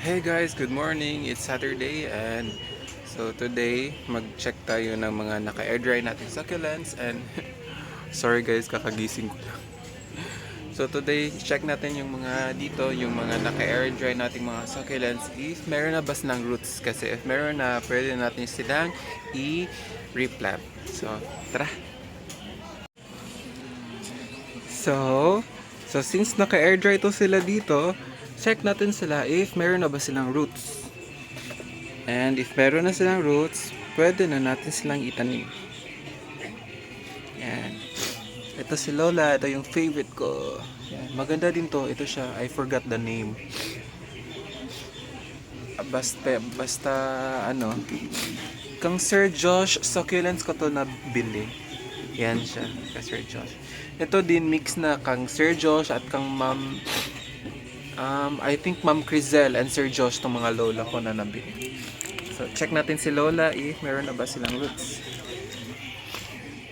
Hey guys, good morning. It's Saturday and so today mag-check tayo ng mga naka-air dry nating succulents and sorry guys, kakagising ko lang. So today, check natin yung mga dito, yung mga naka-air dry nating mga succulents if meron na ba silang roots kasi if meron na, pwede natin silang i-replant. So, tara! So, since naka-air dry to sila dito, check natin sila if meron na ba silang roots. And if meron na silang roots, pwede na natin silang itanim. Yan. Ito si Lola, ito yung favorite ko. Yan. Maganda din to, ito siya, I forgot the name. Basta ano, kang Sir Josh succulents ko to nabili. Yan siya, kang Sir Josh. Ito din mix na kang Sir Josh at kang Ma'am I think Ma'am Crizel and Sir Josh tong mga lola ko na nabili. So check natin si Lola if meron na ba silang roots.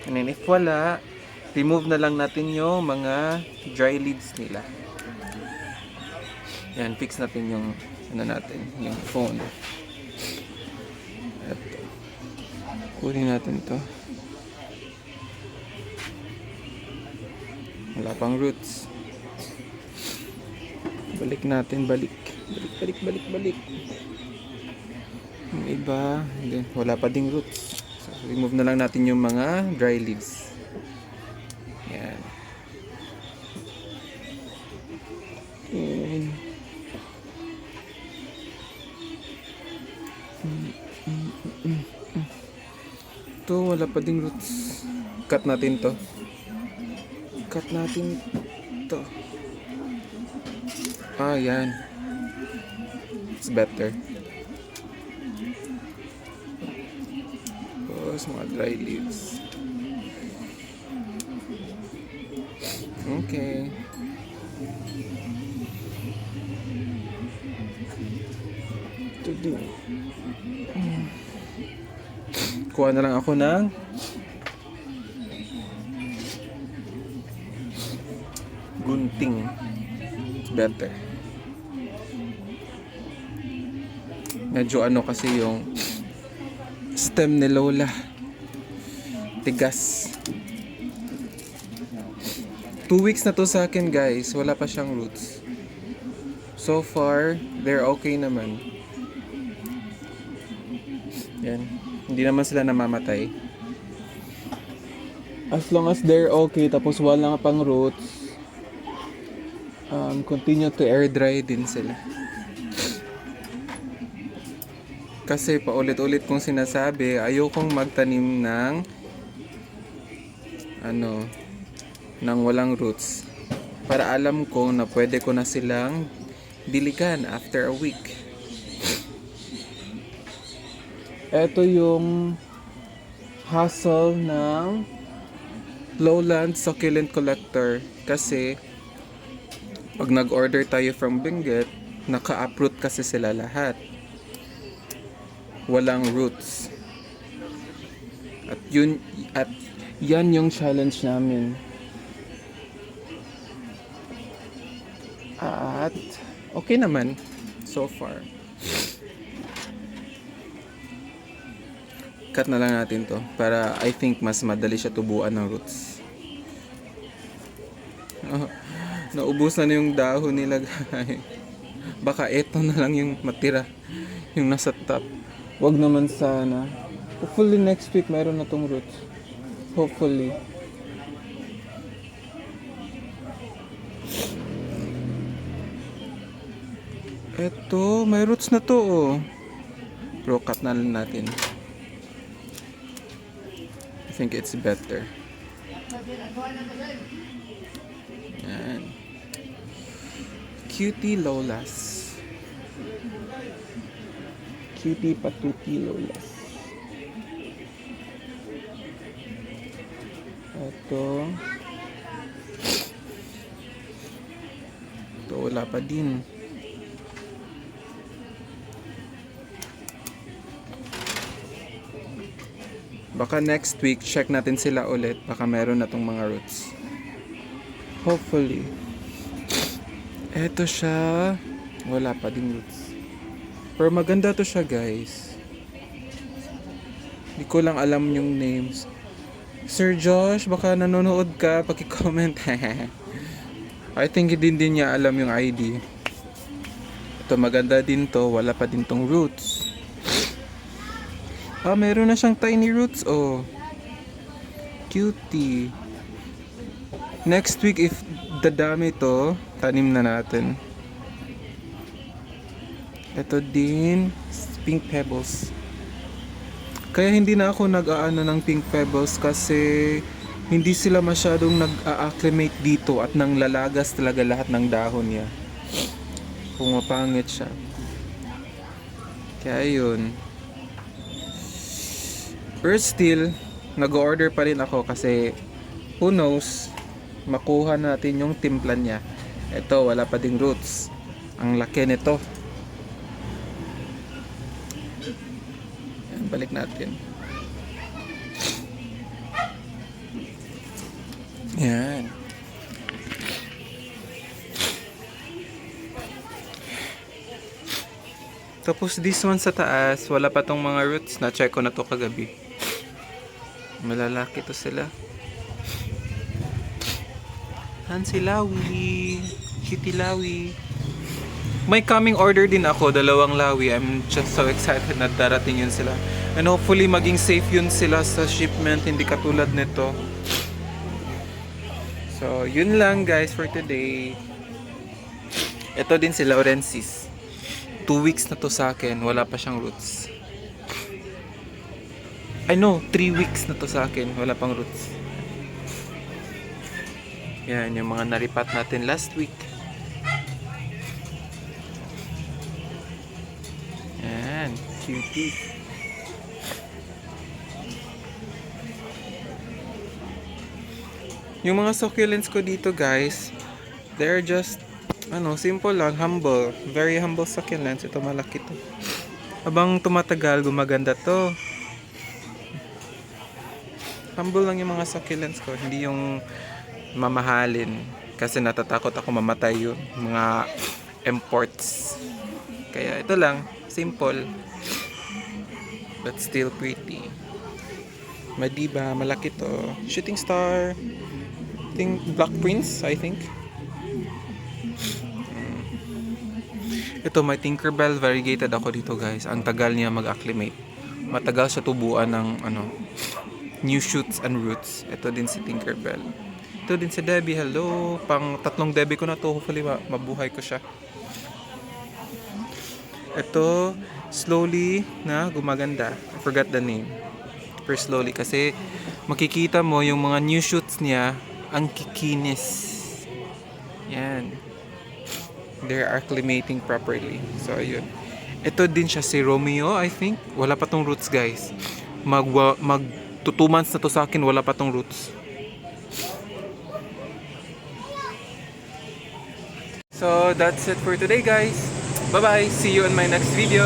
And then if wala, remove na lang natin yung mga dry leaves nila. Yan, fix natin yung yung phone. Ito. Kunin natin to. Wala pang roots. Balik natin, balik. Balik. Yung iba, wala pa ding roots. So, remove na lang natin yung mga dry leaves. Yan. Ito, wala pa ding roots. Cut natin to. Yan. It's better. Tapos mga dry leaves. Okay. Ito din. Kuha na lang ako ng gunting. It's better. Medyo ano kasi yung stem ni Lola. Tigas. 2 weeks na to sa akin guys. Wala pa siyang roots. So far, they're okay naman. Yan. Hindi naman sila namamatay. As long as they're okay, tapos wala pang roots, continue to air dry din sila. Kasi paulit-ulit kong sinasabi, ayokong magtanim ng ng walang roots. Para alam ko na pwede ko na silang diligan after a week. Ito yung hassle ng lowland succulent collector. Kasi pag nag-order tayo from Benguet, naka-uproot kasi sila lahat. Walang roots. At yan yung challenge namin. At okay naman so far. Cut na lang natin to para I think mas madali siya tubuan ng roots. Naubusan na yung dahon nila guys. Baka eto na lang yung matira, yung nasa top. Wag naman sana. Hopefully next week mayroon na tong roots. Hopefully. Eto, may roots na to oh. Pero cut na lang natin. I think it's better. Yan. Cutie Lolas. Cutie Patuti Lolas. Ito wala pa din. Baka next week check natin sila ulit, baka meron na tong mga roots. Hopefully. Eto siya, wala pa ding roots. Pero maganda to siya, guys. Hindi ko lang alam yung names. Sir Josh, baka nanonood ka, paki-comment. I think din niya alam yung ID. Ito maganda din to, wala pa din tong roots. Ah, meron na siyang tiny roots, oh. Cutie. Next week, if dadami to, tanim na natin. Ito din, pink pebbles. Kaya hindi na ako nag-aano ng pink pebbles kasi hindi sila masyadong nag-acclimate dito at nang lalagas talaga lahat ng dahon niya. Pumapangit siya. Kaya yun. But still, nag-order pa rin ako kasi who knows, makuha natin yung timpla niya. Ito, wala pa ding roots. Ang laki nito. Yan, balik natin. Yan. Tapos this one sa taas, wala pa tong mga roots. Na-check ko na to kagabi. Malalaki to sila. Hansi Lawi. Kitty Lawi. May coming order din ako, 2 lawi. I'm just so excited na darating yun sila. And hopefully maging safe yun sila sa shipment, hindi katulad nito. So, yun lang guys for today. Ito din si Laurensis. 2 weeks na to sa akin, wala pa siyang roots. I know, 3 weeks na to sa akin, wala pang roots. Yan, yung mga naripat natin last week. Yan, cutie. Yung mga succulents ko dito guys, they're just simple lang, humble. Very humble succulents. Ito malaki to. Habang tumatagal, gumaganda to. Humble lang yung mga succulents ko. Hindi yung mamahalin. Kasi natatakot ako mamatay yung mga imports. Kaya ito lang, simple. But still pretty. Madiba, malaki to. Shooting star. Black Prince, I think. Ito, may Tinkerbell variegated ako dito guys. Ang tagal niya mag-acclimate. Matagal siya tubuan ng new shoots and roots. Ito din si Tinkerbell. Ito din si Debbie. Hello. Pang 3 Debbie ko na to. Hopefully mabuhay ko siya. Ito, slowly na gumaganda. I forgot the name. Pero slowly kasi makikita mo yung mga new shoots niya. Ang kikinis. Yan. They're acclimating properly. So, ayun. Ito din siya si Romeo, I think. Wala pa tong roots, guys. Mag 2 months na to sa akin, wala pa tong roots. So, that's it for today, guys. Bye-bye. See you in my next video.